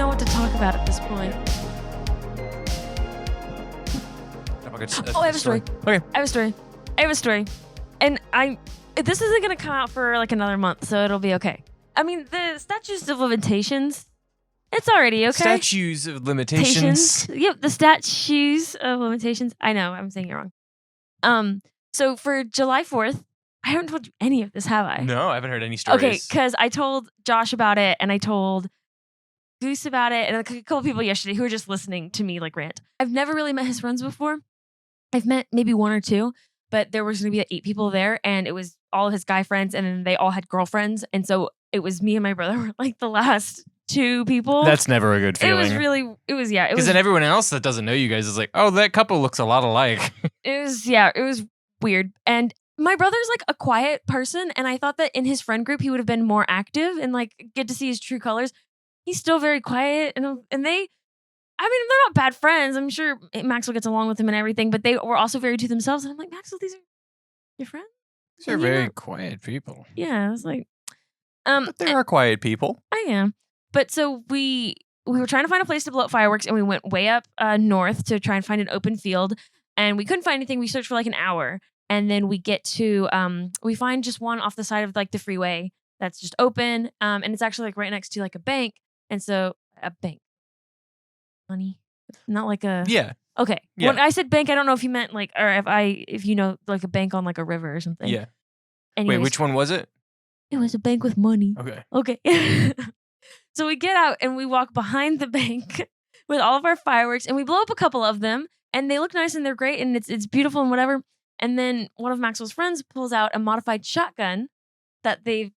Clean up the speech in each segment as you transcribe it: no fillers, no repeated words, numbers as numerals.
know what to talk about at this point. I have a story. Okay. I have a story. And this isn't going to come out for like another month, so it'll be okay. I mean, the statutes of limitations, it's already okay. Statutes of limitations. Yep, the statutes of limitations. I know, I'm saying it wrong. So for July 4th, I haven't told you any of this, have I? No, I haven't heard any stories. Okay, because I told Josh about it, and I told Goose about it, and a couple people yesterday who were just listening to me like rant. I've never really met his friends before. I've met maybe one or two, but there was going to be like 8 people there, and it was all his guy friends, and then they all had girlfriends, and so it was me and my brother were like the last 2 people. That's never a good feeling. It was Because then everyone else that doesn't know you guys is like, oh, that couple looks a lot alike. It was weird. And my brother's like a quiet person, and I thought that in his friend group he would have been more active and like get to see his true colors. He's still very quiet, and they're not bad friends. I'm sure Maxwell gets along with him and everything, but they were also very to themselves. And I'm like, Maxwell, these are your friends? These are very quiet people. Yeah, I was like, but there are quiet people. I am. But so we were trying to find a place to blow up fireworks, and we went way up north to try and find an open field, and we couldn't find anything. We searched for like an hour, and then we get to we find just one off the side of like the freeway that's just open, and it's actually like right next to like a bank, and so a bank, money, not like a Okay. Yeah. When I said bank, I don't know if you meant like, or if you know like a bank on like a river or something. Yeah. Anyways, Wait, which one was it? It was a bank with money. Okay. So we get out and we walk behind the bank with all of our fireworks, and we blow up a couple of them, and they look nice and they're great and it's beautiful and whatever. And then one of Maxwell's friends pulls out a modified shotgun that they've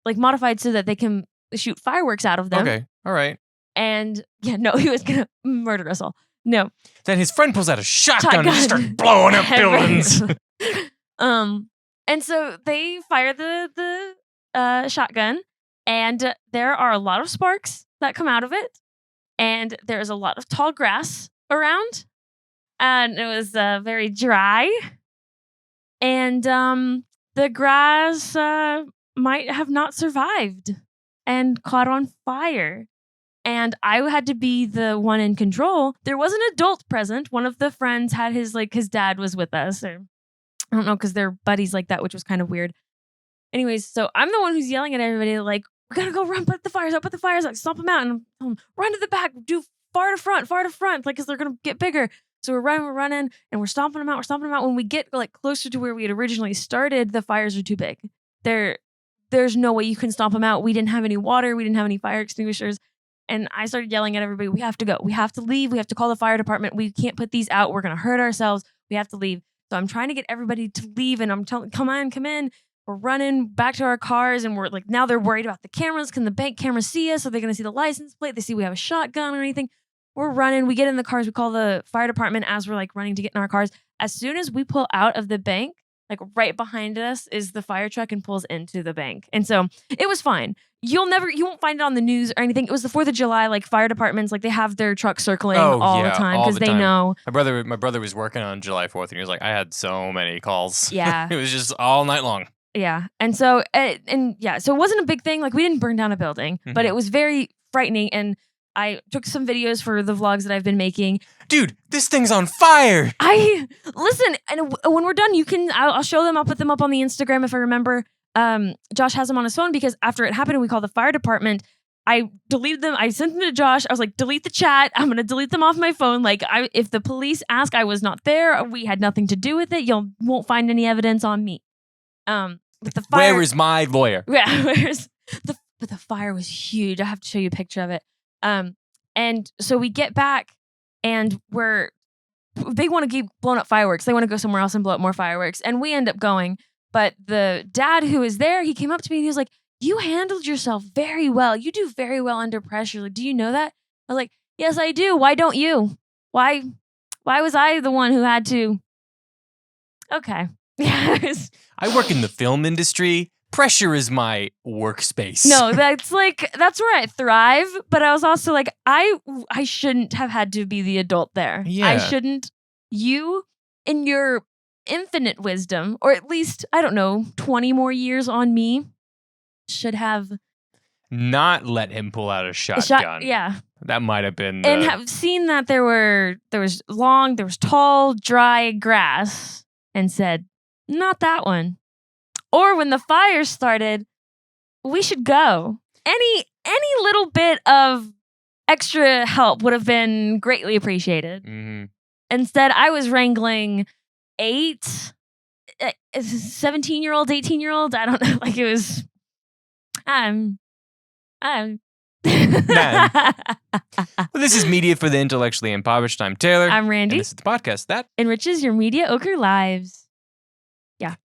like modified so that they can shoot fireworks out of them. Okay. All right. And yeah, no, he was gonna murder us all. No. Then his friend pulls out a shotgun and just starts blowing up buildings. And so they fire the shotgun, and there are a lot of sparks that come out of it, and there's a lot of tall grass around, and it was very dry, and the grass might have not survived and caught on fire. And I had to be the one in control. There was an adult present. One of the friends had his dad was with us. Or I don't know, because they're buddies like that, which was kind of weird. Anyways, so I'm the one who's yelling at everybody like, we gotta go run, put the fires out, stomp them out, and run to the back, do far to front, like, because they're gonna get bigger. So we're running, and we're stomping them out. When we get like closer to where we had originally started, the fires are too big. There's no way you can stomp them out. We didn't have any water. We didn't have any fire extinguishers. And I started yelling at everybody, we have to go. We have to leave. We have to call the fire department. We can't put these out. We're going to hurt ourselves. We have to leave. So I'm trying to get everybody to leave, and I'm telling, come in. We're running back to our cars, and we're like, now they're worried about the cameras. Can the bank cameras see us? Are they going to see the license plate? They see we have a shotgun or anything. We're running. We get in the cars. We call the fire department as we're like running to get in our cars. As soon as we pull out of the bank, like right behind us is the fire truck and pulls into the bank. And so it was fine. You won't find it on the news or anything. It was the 4th of July, like fire departments, like they have their trucks circling all the time because they know. My brother was working on July 4th, and he was like, I had so many calls. Yeah. It was just all night long. Yeah. And so, so it wasn't a big thing. Like we didn't burn down a building, but it was very frightening. And I took some videos for the vlogs that I've been making. Dude, this thing's on fire. Listen, and when we're done, I'll show them. I'll put them up on the Instagram if I remember. Josh has them on his phone because after it happened and we called the fire department, I deleted them. I sent them to Josh. I was like, delete the chat. I'm going to delete them off my phone. Like if the police ask, I was not there. We had nothing to do with it. You won't find any evidence on me. With the fire, where is my lawyer? Yeah, but the fire was huge. I have to show you a picture of it. And so we get back and they want to keep blowing up fireworks. They want to go somewhere else and blow up more fireworks. And we end up going. But the dad who was there, he came up to me and he was like, you handled yourself very well. You do very well under pressure. Like, do you know that? I was like, yes, I do. Why don't you? Why was I the one who had to? Okay. I work in the film industry. Pressure is my workspace. No, that's where I thrive. But I was also like, I shouldn't have had to be the adult there. Yeah. I shouldn't. You, in your infinite wisdom, or at least, I don't know, 20 more years on me, should have not let him pull out a shotgun. Yeah. That might have been. And have seen that there was tall, dry grass, and said, not that one. Or when the fire started, we should go. Any little bit of extra help would have been greatly appreciated. Mm-hmm. Instead, I was wrangling 17-year-olds, 18-year-olds. I don't know. Like it was. Well, this is Media for the Intellectually Impoverished. I'm Taylor. I'm Randy. And this is the podcast that enriches your mediocre lives. Yeah.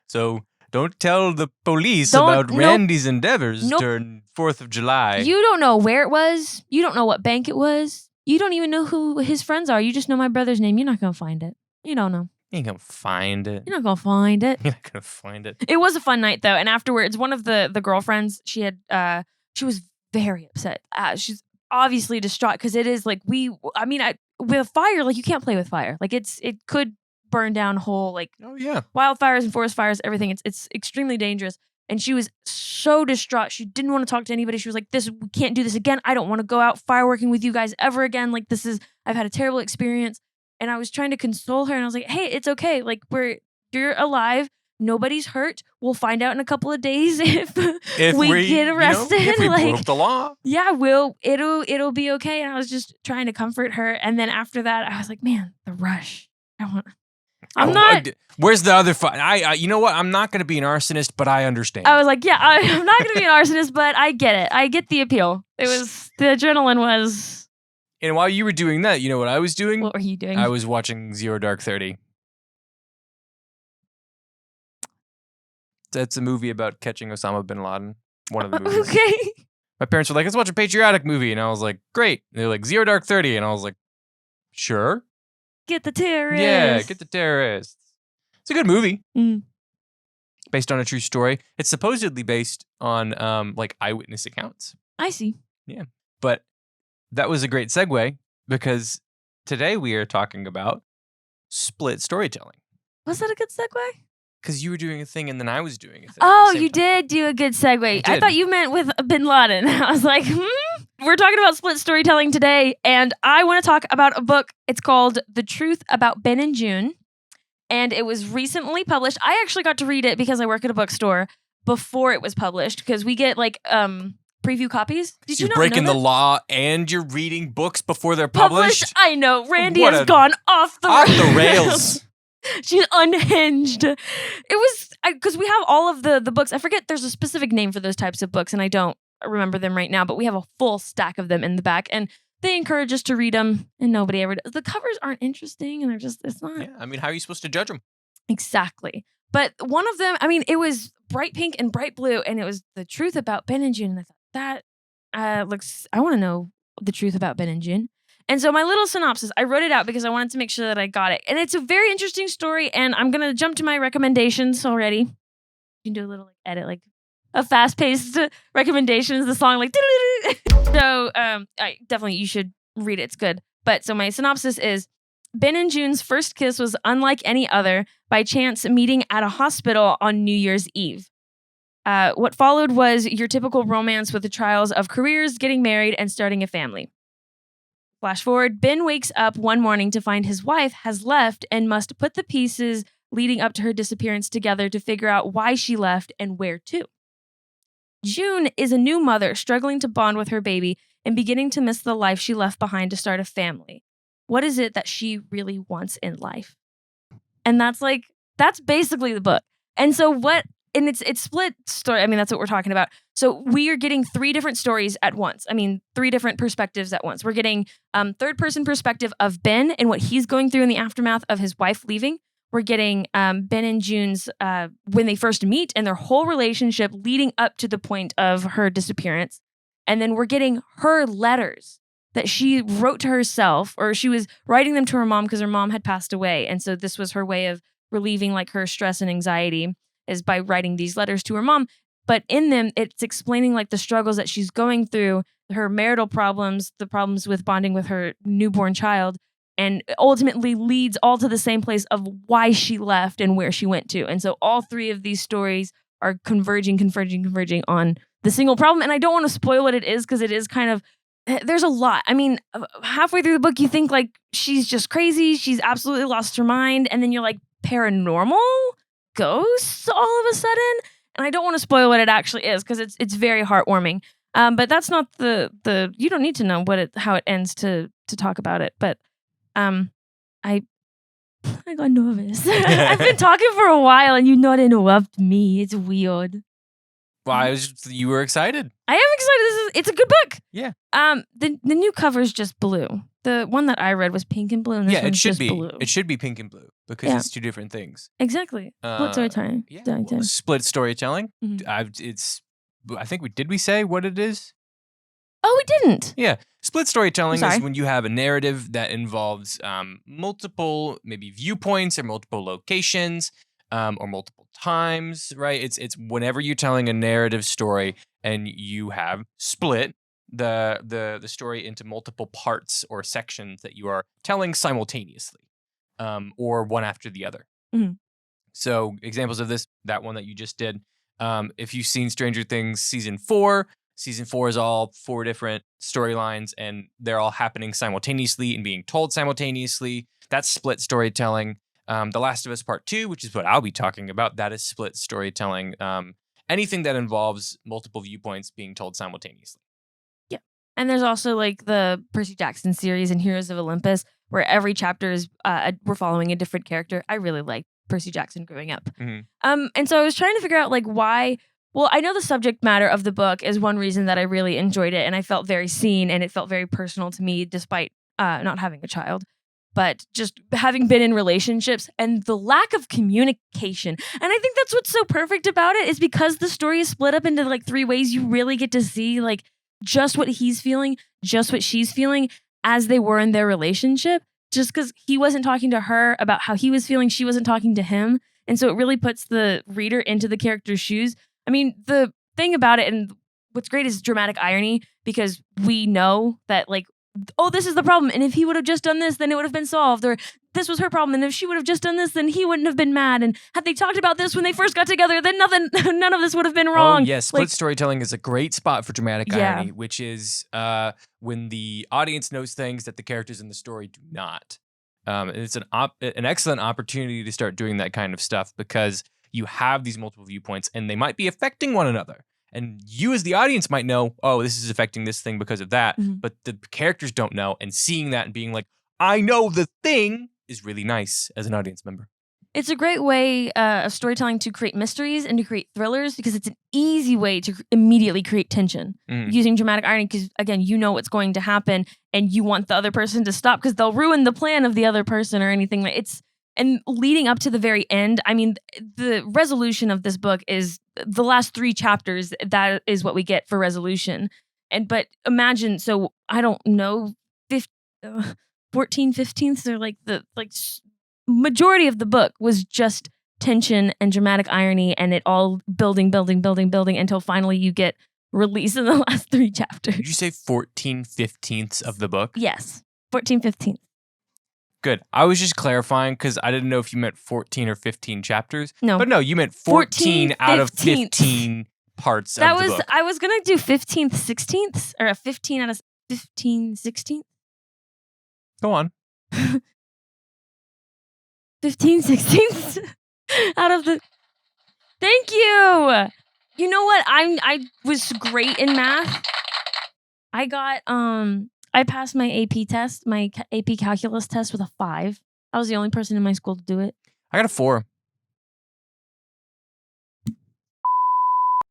So don't tell the police about Randy's endeavors during 4th of July. You don't know where it was. You don't know what bank it was. You don't even know who his friends are. You just know my brother's name. You're not going to find it. You don't know. You ain't gonna find it. You're not going to find it. You're not gonna find it. It was a fun night, though. And afterwards, one of the girlfriends, she was very upset. She's obviously distraught because it is like with fire, like you can't play with fire. Like it could burn down whole wildfires and forest fires, everything. It's extremely dangerous. And she was so distraught. She didn't want to talk to anybody. She was like, we can't do this again. I don't want to go out fireworking with you guys ever again. Like I've had a terrible experience. And I was trying to console her and I was like, hey, it's okay. Like you're alive. Nobody's hurt. We'll find out in a couple of days if we get arrested. If we broke the law. Yeah, it'll be okay. And I was just trying to comfort her. And then after that, I was like, man, the rush. I'm not. Where's the other you know what? I'm not going to be an arsonist, but I understand. I was like, yeah, I'm not going to be an arsonist, but I get it. I get the appeal. The adrenaline was. And while you were doing that, you know what I was doing? What were you doing? I was watching Zero Dark 30. That's a movie about catching Osama bin Laden. One of the movies. Okay. My parents were like, let's watch a patriotic movie. And I was like, great. And they're like, Zero Dark 30. And I was like, sure. Get the terrorists. Yeah, get the terrorists. It's a good movie. Mm. Based on a true story. It's supposedly based on eyewitness accounts. I see. Yeah. But that was a great segue because today we are talking about split storytelling. Was that a good segue? Because you were doing a thing and then I was doing a thing. Oh, you did do a good segue. I thought you meant with Bin Laden. I was like, We're talking about split storytelling today, and I want to talk about a book. It's called The Truth About Ben and June, and it was recently published. I actually got to read it because I work at a bookstore before it was published because we get preview copies. Did you not know that? You're breaking the law and you're reading books before they're published? I know. Randy has gone off the rails. She's unhinged. It was because we have all of the books. I forget there's a specific name for those types of books, and I don't remember them right now, but we have a full stack of them in the back, and they encourage us to read them, and nobody ever does. The covers aren't interesting, and it's not. Yeah, I mean, how are you supposed to judge them? Exactly. But one of them, it was bright pink and bright blue, and it was The Truth About Ben and June, and I thought, that I want to know the truth about Ben and June. And so my little synopsis, I wrote it out because I wanted to make sure that I got it. And it's a very interesting story, and I'm going to jump to my recommendations already. You can do a little edit, a fast-paced recommendations, the song So you should read it. It's good. But so my synopsis is, Ben and June's first kiss was unlike any other, by chance meeting at a hospital on New Year's Eve. What followed was your typical romance with the trials of careers, getting married, and starting a family. Flash forward, Ben wakes up one morning to find his wife has left and must put the pieces leading up to her disappearance together to figure out why she left and where to. June is a new mother struggling to bond with her baby and beginning to miss the life she left behind to start a family. What is it that she really wants in life? And that's basically the book. And so and it's split story. That's what we're talking about. So we are getting 3 different stories at once. 3 different perspectives at once. We're getting third-person perspective of Ben and what he's going through in the aftermath of his wife leaving. We're getting Ben and June's when they first meet and their whole relationship leading up to the point of her disappearance. And then we're getting her letters that she wrote to herself, or she was writing them to her mom because her mom had passed away. And so this was her way of relieving her stress and anxiety, is by writing these letters to her mom. But in them, it's explaining the struggles that she's going through, her marital problems, the problems with bonding with her newborn child, and ultimately leads all to the same place of why she left and where she went to. And so all 3 of these stories are converging on the single problem. And I don't want to spoil what it is because it is kind of, there's a lot. I mean, halfway through the book, you think like she's just crazy. She's absolutely lost her mind. And then you're like, paranormal ghosts all of a sudden. And I don't want to spoil what it actually is because it's very heartwarming. But that's not the you don't need to know how it ends to talk about it. But I got nervous. I've been talking for a while and you not interrupt me. It's weird. Well, you were excited. I am excited. It's a good book. Yeah. The new cover is just blue. The one that I read was pink and blue, and this one's just blue. It should be pink and blue because it's two different things. Exactly. Split storytelling. Yeah. Well, split storytelling. Mm-hmm. I think we say what it is? Oh, we didn't. Yeah. Split storytelling is when you have a narrative that involves multiple maybe viewpoints or multiple locations or multiple times, right? It's whenever you're telling a narrative story and you have split the story into multiple parts or sections that you are telling simultaneously or one after the other. Mm-hmm. So examples of this, that one that you just did, if you've seen Stranger Things season 4 is all 4 different storylines and they're all happening simultaneously and being told simultaneously. That's split storytelling. The Last of Us Part 2, which is what I'll be talking about, that is split storytelling. Anything that involves multiple viewpoints being told simultaneously. Yeah. And there's also like the Percy Jackson series and Heroes of Olympus, where every chapter is we're following a different character. I really liked Percy Jackson growing up. Mm-hmm. And so I was trying to figure out like why. Well, I know the subject matter of the book is one reason that I really enjoyed it, and I felt very seen, and it felt very personal to me, despite not having a child. But just having been in relationships and the lack of communication. And I think that's what's so perfect about it is because the story is split up into like 3 ways. You really get to see like just what he's feeling, just what she's feeling as they were in their relationship. Just because he wasn't talking to her about how he was feeling, she wasn't talking to him. And so it really puts the reader into the character's shoes. I mean, the thing about it and what's great is dramatic irony because we know that like, oh, this is the problem. And if he would have just done this, then it would have been solved. Or this was her problem. And if she would have just done this, then he wouldn't have been mad. And had they talked about this when they first got together, then none of this would have been wrong. Oh, yes. Split storytelling is a great spot for dramatic irony, which is when the audience knows things that the characters in the story do not. It's an excellent opportunity to start doing that kind of stuff because you have these multiple viewpoints and they might be affecting one another. And you as the audience might know, oh, this is affecting this thing because of that. Mm-hmm. But the characters don't know. And seeing that and being like, I know the thing is really nice as an audience member. It's a great way of storytelling to create mysteries and to create thrillers because it's an easy way to immediately create tension using dramatic irony because, again, you know what's going to happen and you want the other person to stop because they'll ruin the plan of the other person or anything. And leading up to the very end, I mean, the resolution of this book is the last 3 chapters. That is what we get for resolution. But imagine, so I don't know, 14/15ths or like the majority of the book was just tension and dramatic irony, and it all building until finally you get release in the last 3 chapters. Did you say 14/15ths of the book? Yes, 14/15. Good. I was just clarifying because I didn't know if you meant 14 or 15 chapters. No. But no, you meant 14 out of 15 parts of the book. I was going to do 15th, 16th, or a 15 out of 15, 16th. Go on. 15, 16th out of the... Thank you! You know what? I was great in math. I got... I passed my AP test, my AP calculus test with a 5. I was the only person in my school to do it. I got a 4.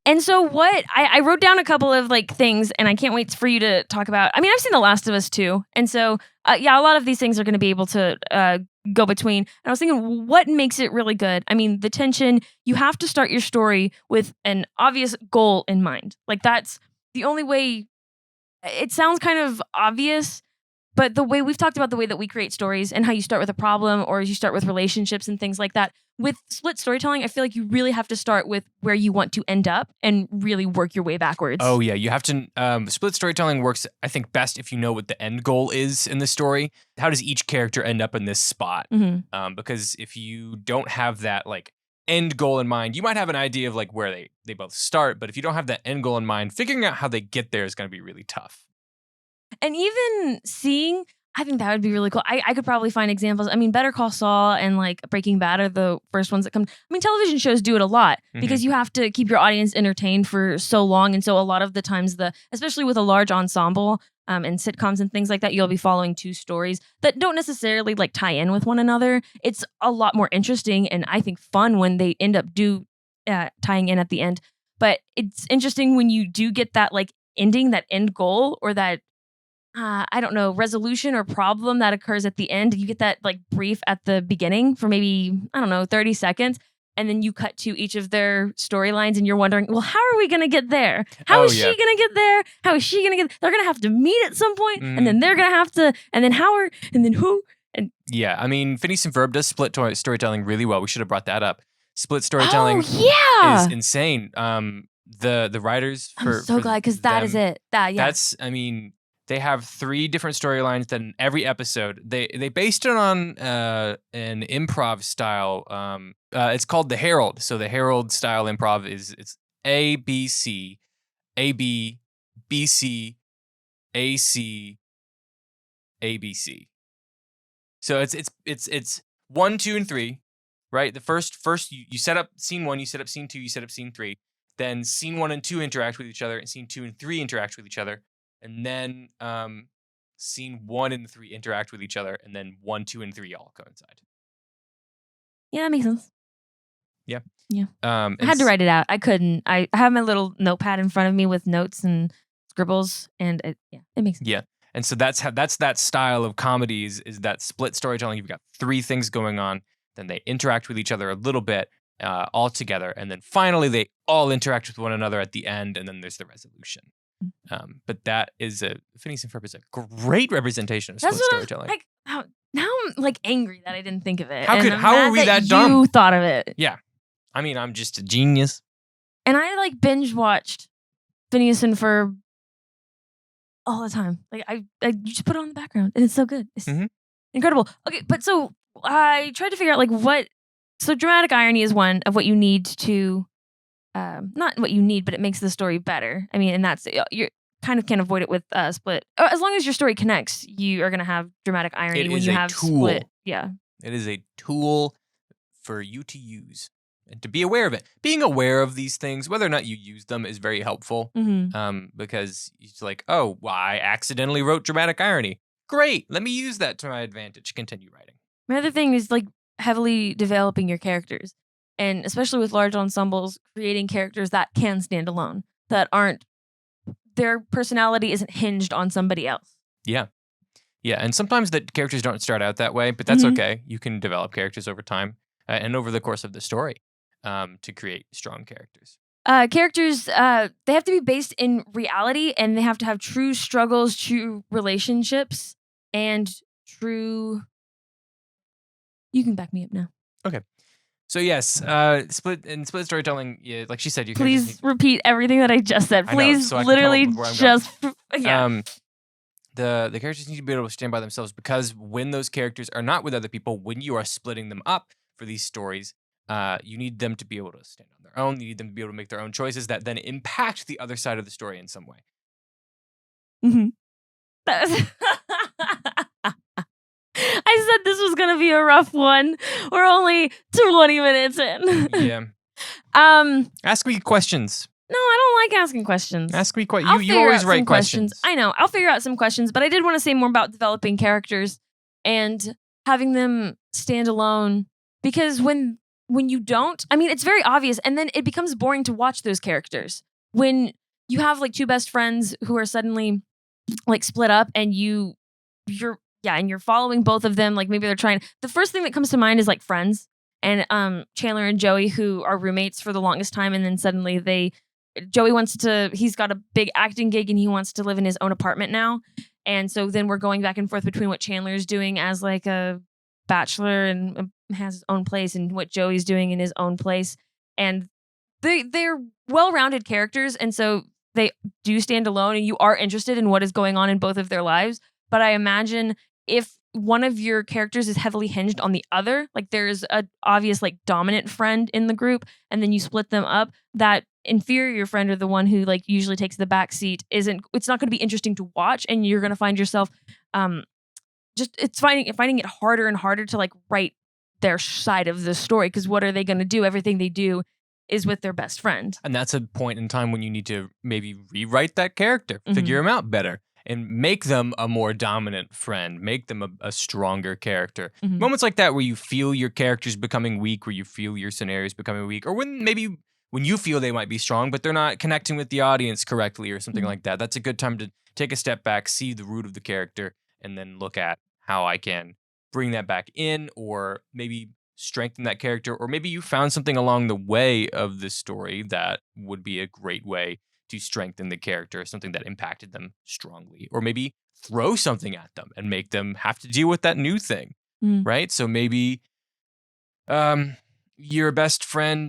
And so what, I wrote down a couple of like things and I can't wait for you to talk about. I mean, I've seen The Last of Us too. And so, a lot of these things are going to be able to go between. And I was thinking, what makes it really good? I mean, the tension, you have to start your story with an obvious goal in mind. Like that's the only way. It sounds kind of obvious, but the way we've talked about the way that we create stories and how you start with a problem or you start with relationships and things like that. With split storytelling, I feel like you really have to start with where you want to end up and really work your way backwards. Oh, yeah. You have to... split storytelling works, I think, best if you know what the end goal is in the story. How does each character end up in this spot? Mm-hmm. Because if you don't have that, like, end goal in mind. You might have an idea of like where they both start, but if you don't have that end goal in mind, figuring out how they get there is going to be really tough. And even seeing, I think that would be really cool. I could probably find examples. I mean, Better Call Saul and like Breaking Bad are the first ones that come. I mean, television shows do it a lot because you have to keep your audience entertained for so long. And so a lot of the times, especially with a large ensemble and sitcoms and things like that, you'll be following two stories that don't necessarily like tie in with one another. It's a lot more interesting and I think fun when they end up tying in at the end. But it's interesting when you do get that like ending, that end goal, or that I don't know, resolution or problem that occurs at the end. You get that like brief at the beginning for maybe, I don't know, 30 seconds. And then you cut to each of their storylines and you're wondering, well, how are we going to get there? How is she going to get there? How is she going to get, they're going to have to meet at some point, and then they're going to have to, and then and then who? And yeah, I mean, Phineas and Ferb does split storytelling really well. We should have brought that up. Split storytelling is insane. The writers I'm so glad because that is it. That's, I mean, they have 3 different storylines that in every episode. They based it on an improv style. It's called the Herald. So the Herald style improv it's A, B, C, A, B, B, C, A, C, A, B, C. So it's 1, 2, and 3, right? The first you set up scene 1, you set up scene 2, you set up scene 3. Then scene 1 and 2 interact with each other, and scene 2 and 3 interact with each other. And then scene 1 and 3 interact with each other, and then 1, 2, and 3 all coincide. Yeah, that makes sense. Yeah. Yeah. I had to write it out. I couldn't. I have my little notepad in front of me with notes and scribbles, and it makes sense. Yeah. And so that's that style of comedies is that split storytelling. You've got 3 things going on, then they interact with each other a little bit all together, and then finally they all interact with one another at the end, and then there's the resolution. But that is Phineas and Ferb is a great representation of split storytelling. Now I'm like angry that I didn't think of it. How are we that dumb? You thought of it. Yeah, I mean, I'm just a genius. And I like binge watched Phineas and Ferb all the time. Like you just put it on the background, and it's so good. It's incredible. Okay, but so I tried to figure out like what. So dramatic irony is one of what you need to. Not what you need, but it makes the story better. I mean, and that's you kind of can't avoid it with split. As long as your story connects, you are going to have dramatic irony when you have split. Yeah, it is a tool for you to use and to be aware of it. Being aware of these things, whether or not you use them, is very helpful. Because it's like, oh, well, I accidentally wrote dramatic irony. Great, let me use that to my advantage. Continue writing. My other thing is like heavily developing your characters. And especially with large ensembles, creating characters that can stand alone, that aren't, their personality isn't hinged on somebody else. Yeah. Yeah. And sometimes the characters don't start out that way, but that's okay. You can develop characters over time and over the course of the story to create strong characters. Characters, they have to be based in reality, and they have to have true struggles, true relationships, and true... You can back me up now. Okay. So yes, split storytelling. Yeah, like she said, please repeat everything that I just said. Please, literally, just yeah. The characters need to be able to stand by themselves, because when those characters are not with other people, when you are splitting them up for these stories, you need them to be able to stand on their own. You need them to be able to make their own choices that then impact the other side of the story in some way. I said this was gonna be a rough one. We're only 20 minutes in. Yeah. Ask me questions. No, I don't like asking questions. Ask me questions. You always write questions. I know. I'll figure out some questions, but I did want to say more about developing characters and having them stand alone, because when you don't, I mean, it's very obvious, and then it becomes boring to watch those characters. When you have like 2 best friends who are suddenly like split up, and you're following both of them. Like maybe they're trying. The first thing that comes to mind is like Friends, and Chandler and Joey, who are roommates for the longest time, and then suddenly Joey he's got a big acting gig, and he wants to live in his own apartment now. And so then we're going back and forth between what Chandler's doing as like a bachelor and has his own place, and what Joey's doing in his own place. And they're well-rounded characters, and so they do stand alone, and you are interested in what is going on in both of their lives. But I imagine if one of your characters is heavily hinged on the other, like there's a obvious like dominant friend in the group, and then you split them up, that inferior friend or the one who like usually takes the back seat it's not going to be interesting to watch, and you're going to find yourself it's finding it harder and harder to like write their side of the story, because what are they going to do? Everything they do is with their best friend. And that's a point in time when you need to maybe rewrite that character, figure them out better, and make them a more dominant friend, make them a stronger character. Moments like that where you feel your characters becoming weak, where you feel your scenarios becoming weak, or when you feel they might be strong, but they're not connecting with the audience correctly or something like that. That's a good time to take a step back, see the root of the character, and then look at how I can bring that back in, or maybe strengthen that character, or maybe you found something along the way of the story that would be a great way to strengthen the character, something that impacted them strongly, or maybe throw something at them and make them have to deal with that new thing, right? So maybe your best friend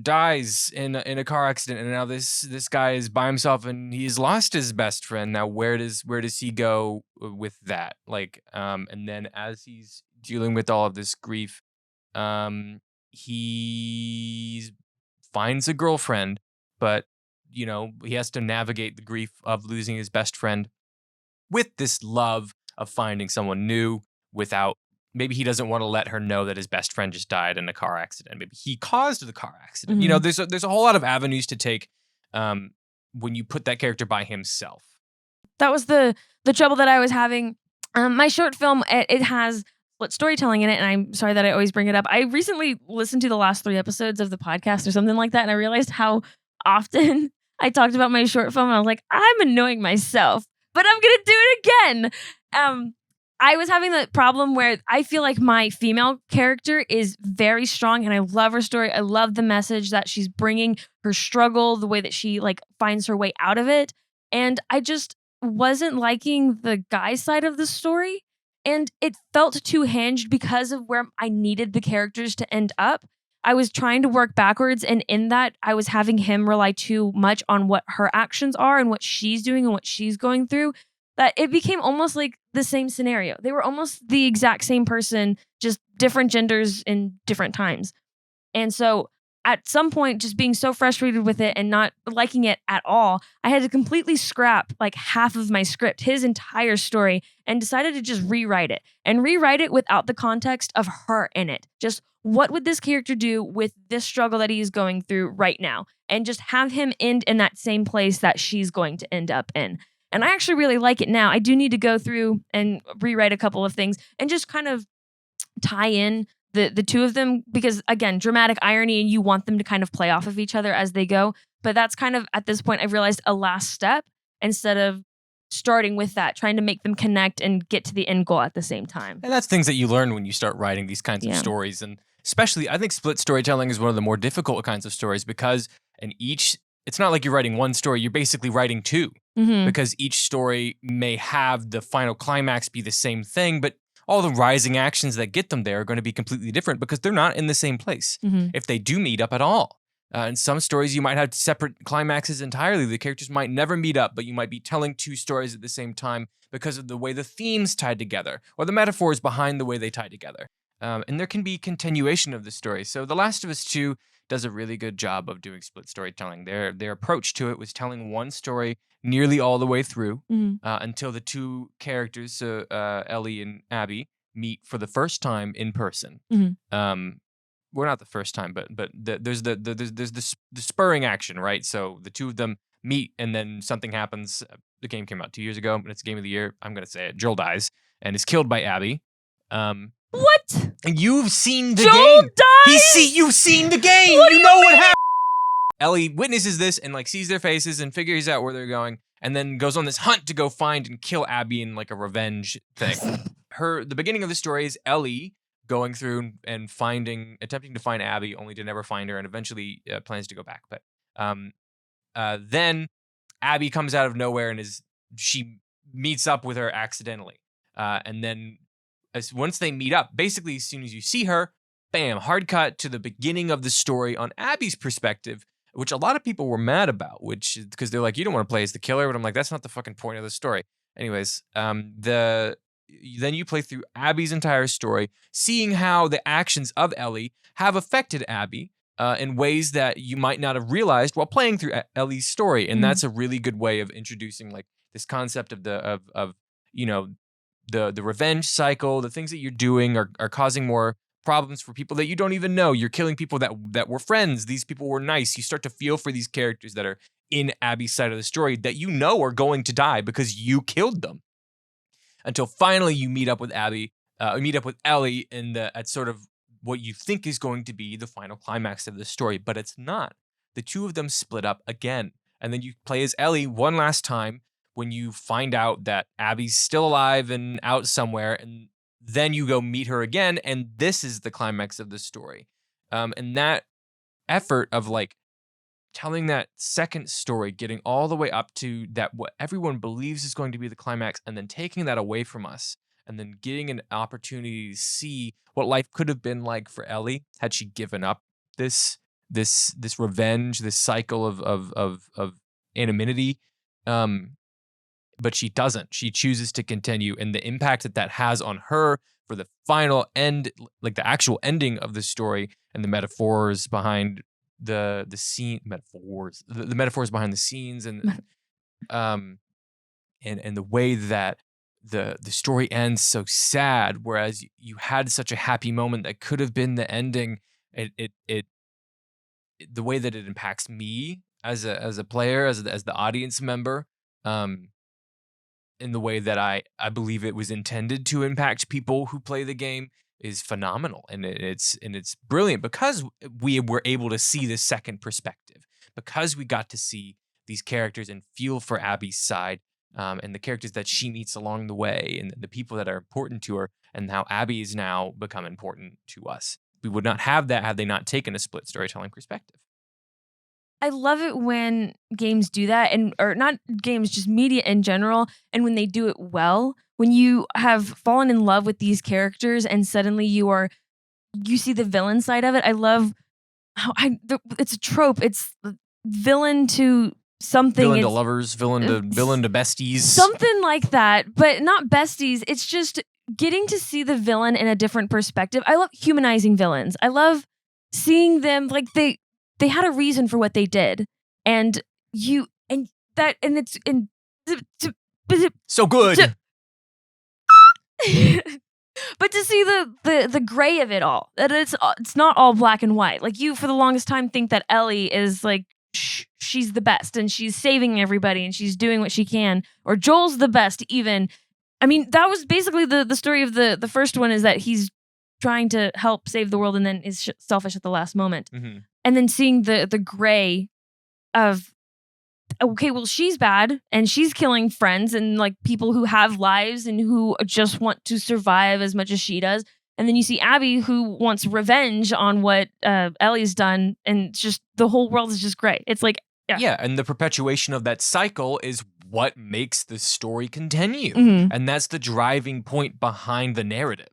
dies in a car accident, and now this guy is by himself and he's lost his best friend. Now where does he go with that? Like and then as he's dealing with all of this grief, he finds a girlfriend, but you know, he has to navigate the grief of losing his best friend with this love of finding someone new without. Maybe he doesn't want to let her know that his best friend just died in a car accident. Maybe he caused the car accident. You know, there's a whole lot of avenues to take when you put that character by himself. That was the trouble that I was having. My short film, it has split storytelling in it, and I'm sorry that I always bring it up. I recently listened to the last 3 episodes of the podcast or something like that, and I realized how often I talked about my short film, and I was like, I'm annoying myself, but I'm gonna do it again. I was having the problem where I feel like my female character is very strong, and I love her story. I love the message that she's bringing, her struggle, the way that she like finds her way out of it. And I just wasn't liking the guy side of the story, and it felt too hinged because of where I needed the characters to end up. I was trying to work backwards, and in that, I was having him rely too much on what her actions are and what she's doing and what she's going through, that it became almost like the same scenario. They were almost the exact same person, just different genders in different times. And so at some point, just being so frustrated with it and not liking it at all, I had to completely scrap like half of my script, his entire story, and decided to just rewrite it without the context of her in it. Just what would this character do with this struggle that he's going through right now? And just have him end in that same place that she's going to end up in. And I actually really like it now. I do need to go through and rewrite a couple of things and just kind of tie in the two of them, because again, dramatic irony, and you want them to kind of play off of each other as they go. But that's kind of, at this point, I've realized, a last step instead of starting with that, trying to make them connect and get to the end goal at the same time. And that's things that you learn when you start writing these kinds of stories. And especially, I think split storytelling is one of the more difficult kinds of stories, because it's not like you're writing one story, you're basically writing 2. Because each story may have the final climax be the same thing, but all the rising actions that get them there are going to be completely different because they're not in the same place, if they do meet up at all. In some stories, you might have separate climaxes entirely. The characters might never meet up, but you might be telling 2 stories at the same time because of the way the themes tied together, or the metaphors behind the way they tie together. And there can be continuation of the story. So The Last of Us 2 does a really good job of doing split storytelling. Their approach to it was telling one story nearly all the way through until the 2 characters, so Ellie and Abby, meet for the first time in person. Well, not the first time, but there's the spurring action, right? So the 2 of them meet, and then something happens. The game came out 2 years ago, and it's Game of the Year. I'm gonna say it. Joel dies and is killed by Abby. What? You've seen the Joel game. dies? You've seen the game. What you know what happened. Ellie witnesses this and like sees their faces and figures out where they're going, and then goes on this hunt to go find and kill Abby in like a revenge thing. The beginning of the story is Ellie going through and attempting to find Abby, only to never find her, and eventually plans to go back. But then Abby comes out of nowhere and she meets up with her accidentally, and then once they meet up, basically as soon as you see her, bam, hard cut to the beginning of the story on Abby's perspective, which a lot of people were mad about, because they're like, you don't want to play as the killer, but I'm like, that's not the fucking point of the story. Anyways, then you play through Abby's entire story, seeing how the actions of Ellie have affected Abby in ways that you might not have realized while playing through Ellie's story. And that's a really good way of introducing like this concept of the revenge cycle. The things that you're doing are causing more problems for people that you don't even know. You're killing people that were friends. These people were nice. You start to feel for these characters that are in Abby's side of the story that you know are going to die because you killed them. Until finally you meet up with Ellie at sort of what you think is going to be the final climax of the story, but it's not. The two of them split up again, and then you play as Ellie one last time when you find out that Abby's still alive and out somewhere, and then you go meet her again, and this is the climax of the story. And that effort of like telling that second story, getting all the way up to that what everyone believes is going to be the climax, and then taking that away from us, and then getting an opportunity to see what life could have been like for Ellie had she given up this revenge, this cycle of anonymity. But she doesn't. She chooses to continue, and the impact that has on her for the final end, like the actual ending of the story, and the metaphors behind the metaphors behind the scenes, and the way that the story ends so sad, whereas you had such a happy moment that could have been the ending. It the way that it impacts me as a player, as the audience member, in the way that I believe it was intended to impact people who play the game, is phenomenal. And it's brilliant because we were able to see the second perspective, because we got to see these characters and feel for Abby's side, and the characters that she meets along the way, and the people that are important to her, and how Abby has now become important to us. We would not have that had they not taken a split storytelling perspective. I love it when games do that, or not games, just media in general, and when they do it well. When you have fallen in love with these characters and suddenly you see the villain side of it. I love how it's a trope. It's villain to something. Villain to lovers, villain to besties. Something like that, but not besties. It's just getting to see the villain in a different perspective. I love humanizing villains. I love seeing them like they had a reason for what they did, and it's so good. But to see the gray of it all, that it's not all black and white. Like, you for the longest time think that Ellie is like she's the best and she's saving everybody and she's doing what she can, or Joel's the best even. I mean, that was basically the story of the first one, is that he's trying to help save the world and then is selfish at the last moment. Mm-hmm. And then seeing the gray of, okay, well, she's bad and she's killing friends and like people who have lives and who just want to survive as much as she does. And then you see Abby, who wants revenge on what Ellie's done, and just the whole world is just gray. It's like, yeah, and the perpetuation of that cycle is what makes the story continue, and that's the driving point behind the narrative.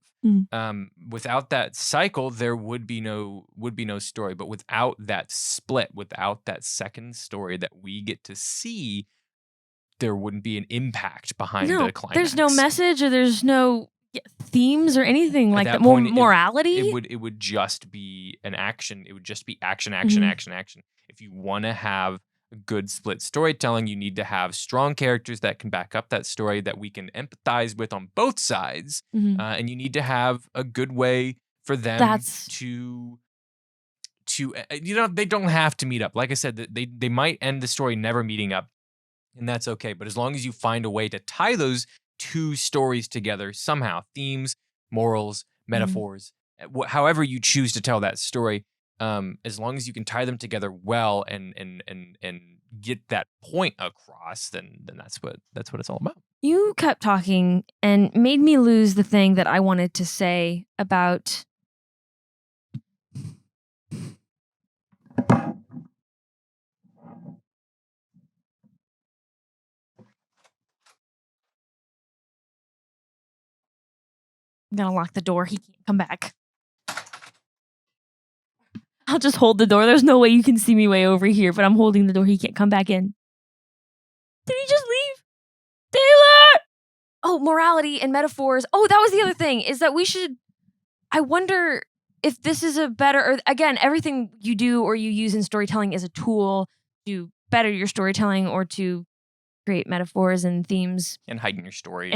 Without that cycle, there would be no story. But without that split, without that second story that we get to see, there wouldn't be an impact behind the climax. There's no message, or there's no themes or anything like that. Morality. It would just be an action. It would just be action, action, action, action. If you want to have good split storytelling, you need to have strong characters that can back up that story, that we can empathize with on both sides, and you need to have a good way for them to they don't have to meet up. Like I said, they might end the story never meeting up, and that's okay. But as long as you find a way to tie those two stories together somehow, themes, morals, metaphors, however you choose to tell that story, as long as you can tie them together well and get that point across, then that's what it's all about. You kept talking and made me lose the thing that I wanted to say about. I'm gonna lock the door. He can't come back. I'll just hold the door. There's no way you can see me way over here, but I'm holding the door. He can't come back in. Did he just leave? Taylor! Oh, morality and metaphors. Oh, that was the other thing, is that I wonder if this is a better, or again, everything you do or you use in storytelling is a tool to better your storytelling or to create metaphors and themes. And heighten your story.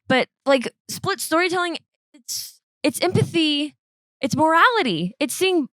But like split storytelling, it's empathy, it's morality. It's seeing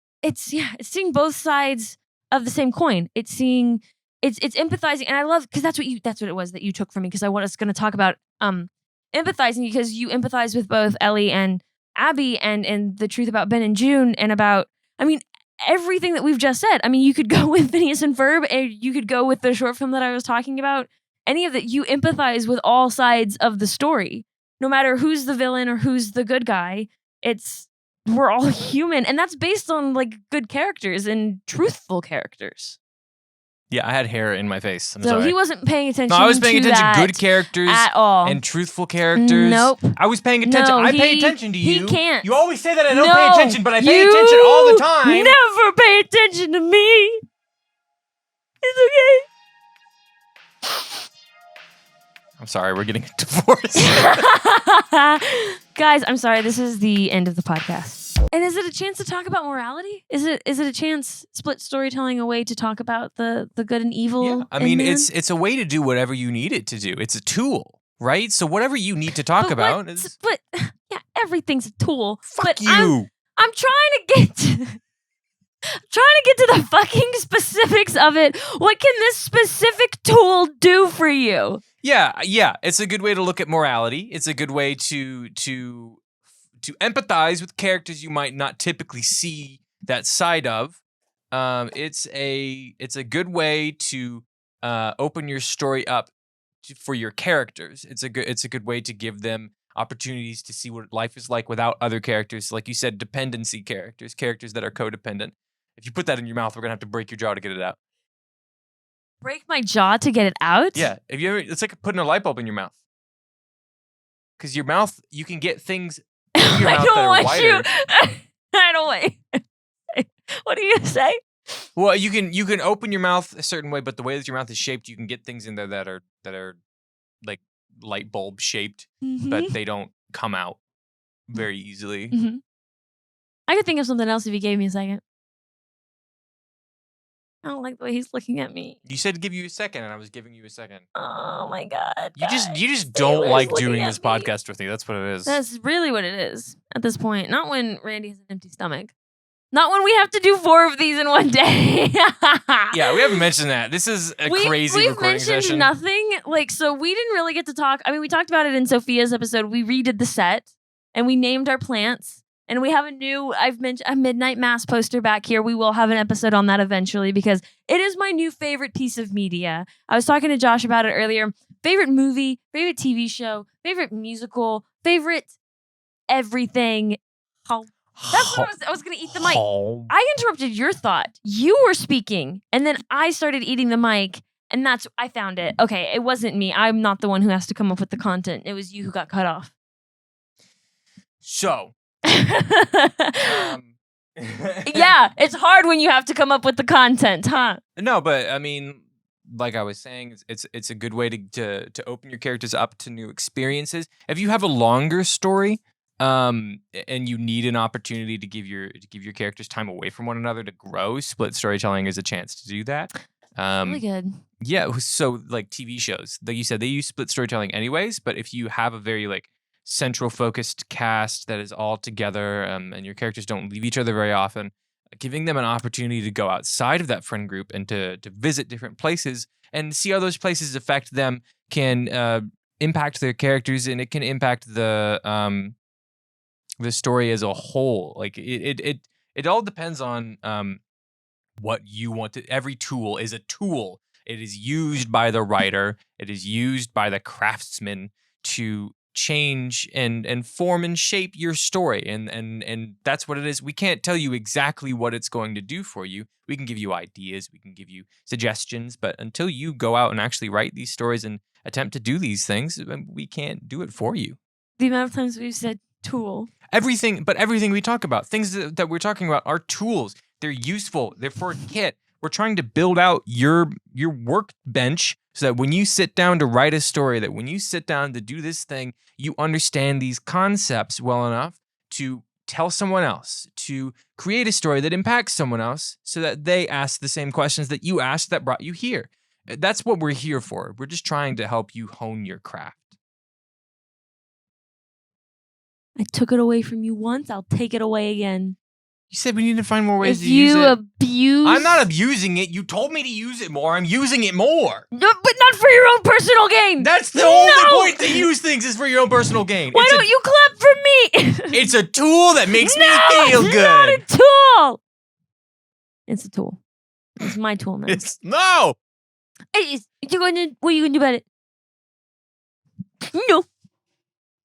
both sides of the same coin. It's empathizing, and I love, because that's what it was that you took from me, because I was going to talk about empathizing, because you empathize with both Ellie and Abby, and the truth about Ben and June, and about, I mean, everything that we've just said. I mean, you could go with Phineas and Ferb, and you could go with the short film that I was talking about. Any of that, you empathize with all sides of the story, no matter who's the villain or who's the good guy. We're all human, and that's based on like good characters and truthful characters. Yeah, I had hair in my face. So sorry. he wasn't paying attention. No, I was paying attention to good characters at all, and truthful characters. Nope. I was paying attention. No, I pay attention to you. He can't. You always say that I don't pay attention, but I pay attention all the time. Never pay attention to me. It's okay. I'm sorry, we're getting a divorce. Guys, I'm sorry. This is the end of the podcast. And is it a chance to talk about morality? Is it a chance, split storytelling, a way to talk about the good and evil? Yeah, I mean, it's a way to do whatever you need it to do. It's a tool, right? So whatever you need to talk about is. But yeah, everything's a tool. Fuck you. I'm trying to get to the fucking specifics of it. What can this specific tool do for you? Yeah. It's a good way to look at morality. It's a good way to empathize with characters you might not typically see that side of. It's a good way to open your story up for your characters. It's a good way to give them opportunities to see what life is like without other characters. Like you said, dependency characters that are codependent. If you put that in your mouth, we're gonna have to break your jaw to get it out. Break my jaw to get it out? Yeah. It's like putting a light bulb in your mouth. Because your mouth, you can get things in your mouth that are wider. I don't want. What are you gonna say? Well, you can open your mouth a certain way, but the way that your mouth is shaped, you can get things in there that are like light bulb shaped, but they don't come out very easily. Mm-hmm. I could think of something else if you gave me a second. I don't like the way he's looking at me. You said give you a second, and I was giving you a second. Oh my god! You just don't like doing this podcast with me. That's what it is. That's really what it is at this point. Not when Randy has an empty stomach. Not when we have to do 4 of these in one day. Yeah, we haven't mentioned that. This is a crazy recording session. We've mentioned nothing. So we didn't really get to talk. I mean, we talked about it in Sophia's episode. We redid the set, and we named our plants. And we have I've mentioned a Midnight Mass poster back here. We will have an episode on that eventually, because it is my new favorite piece of media. I was talking to Josh about it earlier. Favorite movie, favorite TV show, favorite musical, favorite everything. That's what I was going to eat the mic. I interrupted your thought. You were speaking, and then I started eating the mic, and I found it. Okay, it wasn't me. I'm not the one who has to come up with the content. It was you who got cut off. So... Yeah, it's hard when you have to come up with the content, huh? No, but I mean, like I was saying, it's a good way to open your characters up to new experiences. If you have a longer story, and you need an opportunity to give your characters time away from one another to grow, split storytelling is a chance to do that. Really good. Yeah, so like TV shows, like you said, they use split storytelling anyways. But if you have a very like central focused cast that is all together, and your characters don't leave each other very often, giving them an opportunity to go outside of that friend group and to visit different places and see how those places affect them can impact their characters, and it can impact the story as a whole. Like it all depends on what you want to. Every tool is a tool. It is used by the writer. It is used by the craftsman to change and form and shape your story, and that's what it is. We can't tell you exactly what it's going to do for you. We can give you ideas, we can give you suggestions, but until you go out and actually write these stories and attempt to do these things, we can't do it for you. The amount of times we've said tool. Everything we talk about, things that we're talking about are tools. They're useful. They're for a kit. We're trying to build out your workbench So that when you sit down to write a story, that when you sit down to do this thing, you understand these concepts well enough to tell someone else, to create a story that impacts someone else so that they ask the same questions that you asked that brought you here. That's what we're here for. We're just trying to help you hone your craft. I took it away from you once, I'll take it away again. You said we need to find more ways to use it. If you abuse... I'm not abusing it. You told me to use it more. I'm using it more. No, but not for your own personal gain. That's the only point to use things is for your own personal gain. Why don't you clap for me? It's a tool that makes me feel good. It's not a tool. It's a tool. It's my tool now. No. What are you going to do about it? No.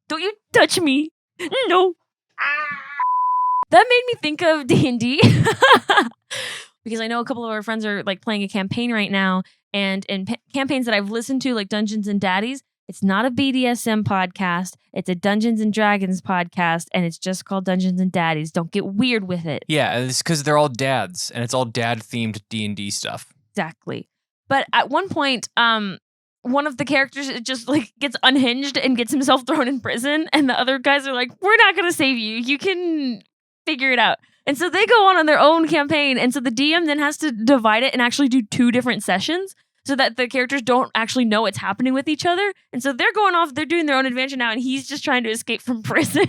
Don't you touch me. No. That made me think of D&D because I know a couple of our friends are like playing a campaign right now, and in campaigns that I've listened to, like Dungeons and Daddies, it's not a BDSM podcast. It's a Dungeons and Dragons podcast, and it's just called Dungeons and Daddies. Don't get weird with it. Yeah, it's because they're all dads, and it's all dad-themed D&D stuff. Exactly. But at one point, one of the characters just like gets unhinged and gets himself thrown in prison, and the other guys are like, "We're not going to save you. You can figure it out." And so they go on their own campaign, and so the DM then has to divide it and actually do 2 different sessions so that the characters don't actually know what's happening with each other. And so they're going off, they're doing their own adventure now, and he's just trying to escape from prison.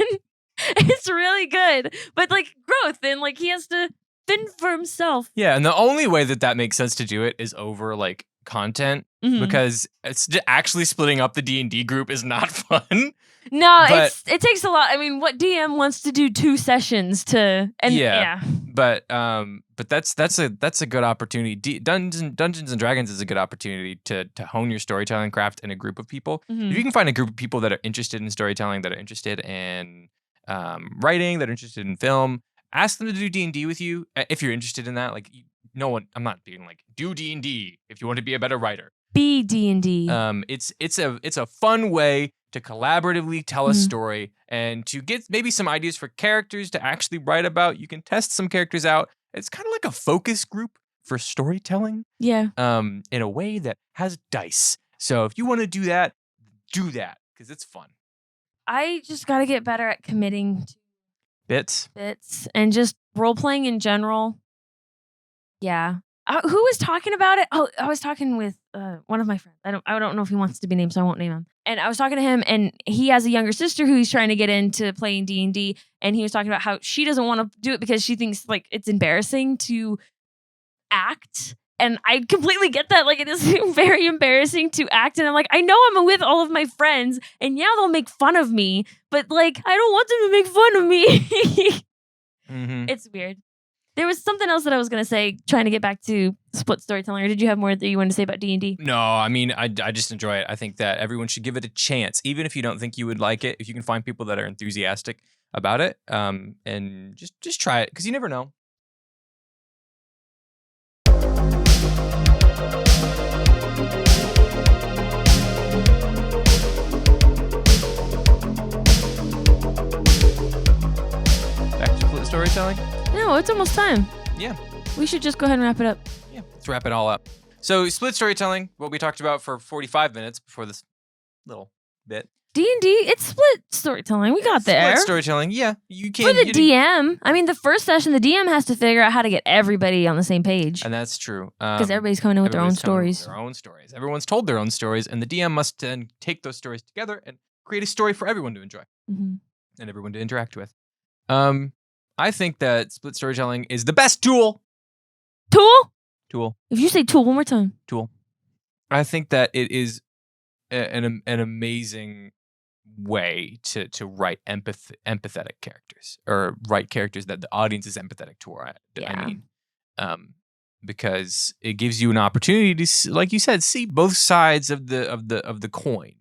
It's really good, but like growth, and like he has to fend for himself. Yeah, and the only way that makes sense to do it is over like content, because it's actually splitting up the D&D group is not fun. No, it takes a lot. I mean, what DM wants to do 2 sessions to? And yeah. But that's a good opportunity. Dungeons and Dragons is a good opportunity to hone your storytelling craft in a group of people. If you can find a group of people that are interested in storytelling, that are interested in writing, that are interested in film, ask them to do D&D with you if you're interested in that. Like, no one, I'm not being like, do D&D if you want to be a better writer. Be D&D. It's a fun way to collaboratively tell a story and to get maybe some ideas for characters to actually write about. You can test some characters out. It's kind of like a focus group for storytelling. Yeah. In a way that has dice. So if you want to do that because it's fun. I just got to get better at committing to bits and just role playing in general. Yeah. Who was talking about it? Oh, I was talking with one of my friends. I don't know if he wants to be named, so I won't name him. And I was talking to him, and he has a younger sister who he's trying to get into playing D&D, and he was talking about how she doesn't want to do it because she thinks like it's embarrassing to act. And I completely get that. Like, it is very embarrassing to act. And I'm like, I know I'm with all of my friends, and yeah, they'll make fun of me, but like, I don't want them to make fun of me. It's weird. There was something else that I was going to say, trying to get back to split storytelling, or did you have more that you wanted to say about D&D? No, I mean, I just enjoy it. I think that everyone should give it a chance, even if you don't think you would like it. If you can find people that are enthusiastic about it, and just try it, because you never know. Back to split storytelling? No, it's almost time. Yeah. We should just go ahead and wrap it up. Yeah, let's wrap it all up. So, split storytelling, what we talked about for 45 minutes before this little bit. D&D, it's split storytelling. We got there. Split storytelling, yeah. You can. For the DM, I mean, the first session, the DM has to figure out how to get everybody on the same page. And that's true. Because everybody's coming in with their own stories. Everyone's told their own stories, and the DM must then take those stories together and create a story for everyone to enjoy and everyone to interact with. I think that split storytelling is the best tool. Tool. If you say tool one more time. Tool. I think that it is an amazing way to write empathetic characters, or write characters that the audience is empathetic toward. I mean, because it gives you an opportunity to, like you said, see both sides of the coin.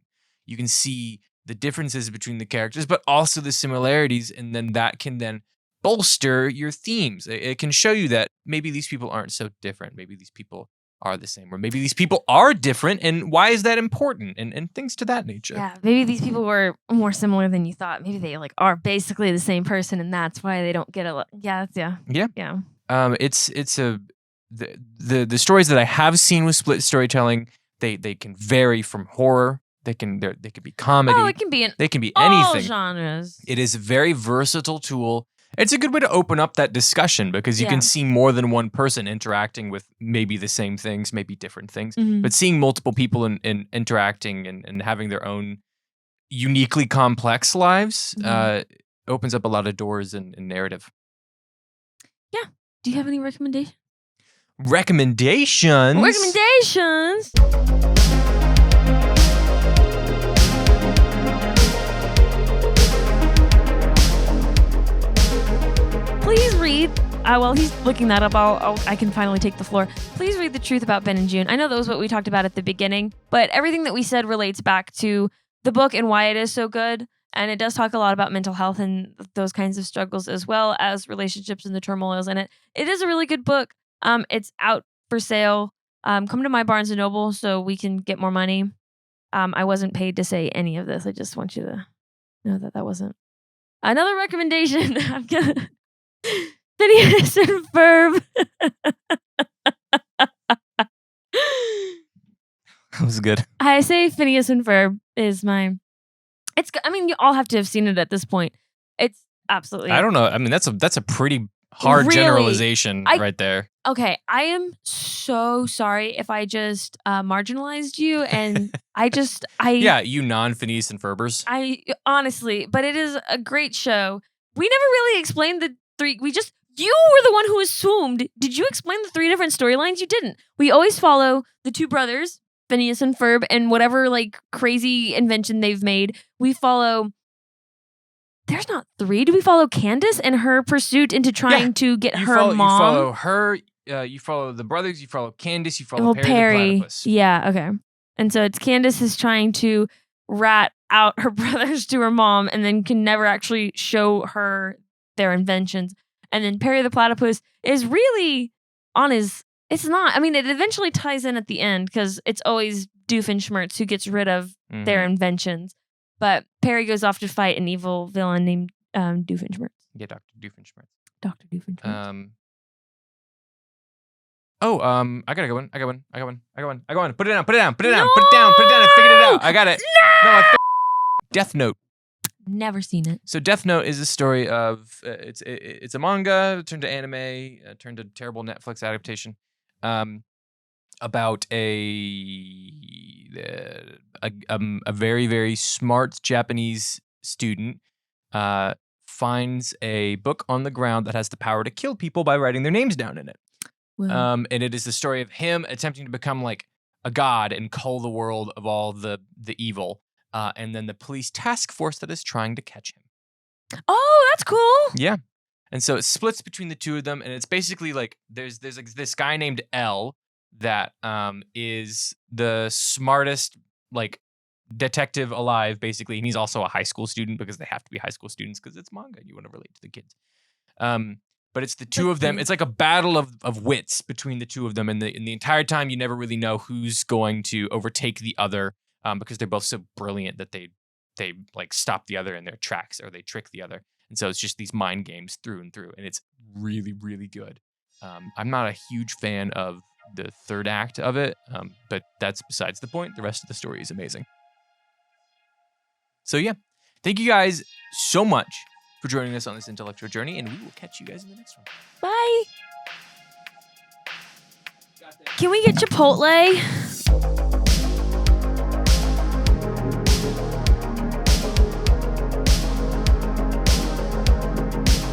You can see the differences between the characters, but also the similarities, and then that can then bolster your themes. It can show you that maybe these people aren't so different. Maybe these people are the same, or maybe these people are different, and why is that important, and things to that nature. Yeah, maybe these people were more similar than you thought. Maybe they like are basically the same person, and that's why they don't get a lot. Yeah. The stories that I have seen with split storytelling, They can vary from horror. They can be comedy. Oh, it can be they can be all anything. genres. It is a very versatile tool. It's a good way to open up that discussion because you can see more than one person interacting with maybe the same things, maybe different things. But seeing multiple people in interacting and having their own uniquely complex lives opens up a lot of doors in narrative. Yeah. Do you have any recommendations? Recommendations. Please read. While he's looking that up, I can finally take the floor. Please read The Truth About Ben and June. I know that was what we talked about at the beginning, but everything that we said relates back to the book and why it is so good. And it does talk a lot about mental health and those kinds of struggles, as well as relationships and the turmoils in it. It is a really good book. It's out for sale. Come to my Barnes & Noble so we can get more money. I wasn't paid to say any of this. I just want you to know that wasn't. Another recommendation. I'm gonna Phineas and Ferb. That was good. I say Phineas and Ferb is my... you all have to have seen it at this point. It's absolutely... I don't know. I mean, that's a pretty hard generalization right there. Okay, I am so sorry if I just marginalized you, and yeah, you non-Phineas and Ferbers. Honestly, but it is a great show. We never really explained the three. You were the one who assumed. Did you explain the 3 different storylines? You didn't. We always follow the 2 brothers, Phineas and Ferb, and whatever crazy invention they've made. We follow... There's not 3. Do we follow Candace and her pursuit into trying to get her mom? You follow her. You follow the brothers. You follow Candace. You follow Perry the platypus. Yeah, okay. And so it's Candace is trying to rat out her brothers to her mom and then can never actually show her their inventions. And then Perry the platypus is really on his... It's not. I mean, it eventually ties in at the end because it's always Doofenshmirtz who gets rid of their inventions. But Perry goes off to fight an evil villain named Doofenshmirtz. Yeah, Dr. Doofenshmirtz. Dr. Doofenshmirtz. I got one. I got one. Put it down. Put it down. I figured it out. I got it. No, Death Note. Never seen it. So Death Note is a story of it's a manga turned to anime, turned to terrible Netflix adaptation, about a very, very smart Japanese student finds a book on the ground that has the power to kill people by writing their names down in it. Wow. And it is the story of him attempting to become like a god and cull the world of all the evil. And then the police task force that is trying to catch him. Oh, that's cool. Yeah. And so it splits between the 2 of them. And it's basically like there's like this guy named L that is the smartest like detective alive, basically. And he's also a high school student because they have to be high school students because it's manga. You want to relate to the kids. But it's the 2 of them. It's like a battle of wits between the 2 of them. And the entire time you never really know who's going to overtake the other. Because they're both so brilliant that they like stop the other in their tracks or they trick the other. And so it's just these mind games through and through. And it's really, really good. I'm not a huge fan of the 3rd act of it, but that's besides the point. The rest of the story is amazing. So yeah, thank you guys so much for joining us on this intellectual journey, and we will catch you guys in the next one. Bye. Can we get Chipotle?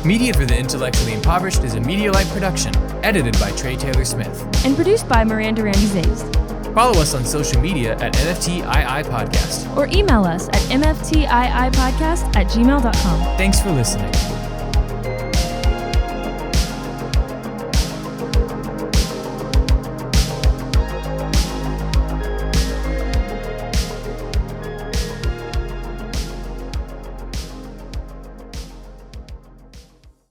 Media for the Intellectually Impoverished is a Media-Lite production, edited by Trey Taylor Smith. And produced by Miranda Randy Zaves. Follow us on social media at NFTII Podcast. Or email us at mftiipodcast@gmail.com. Thanks for listening.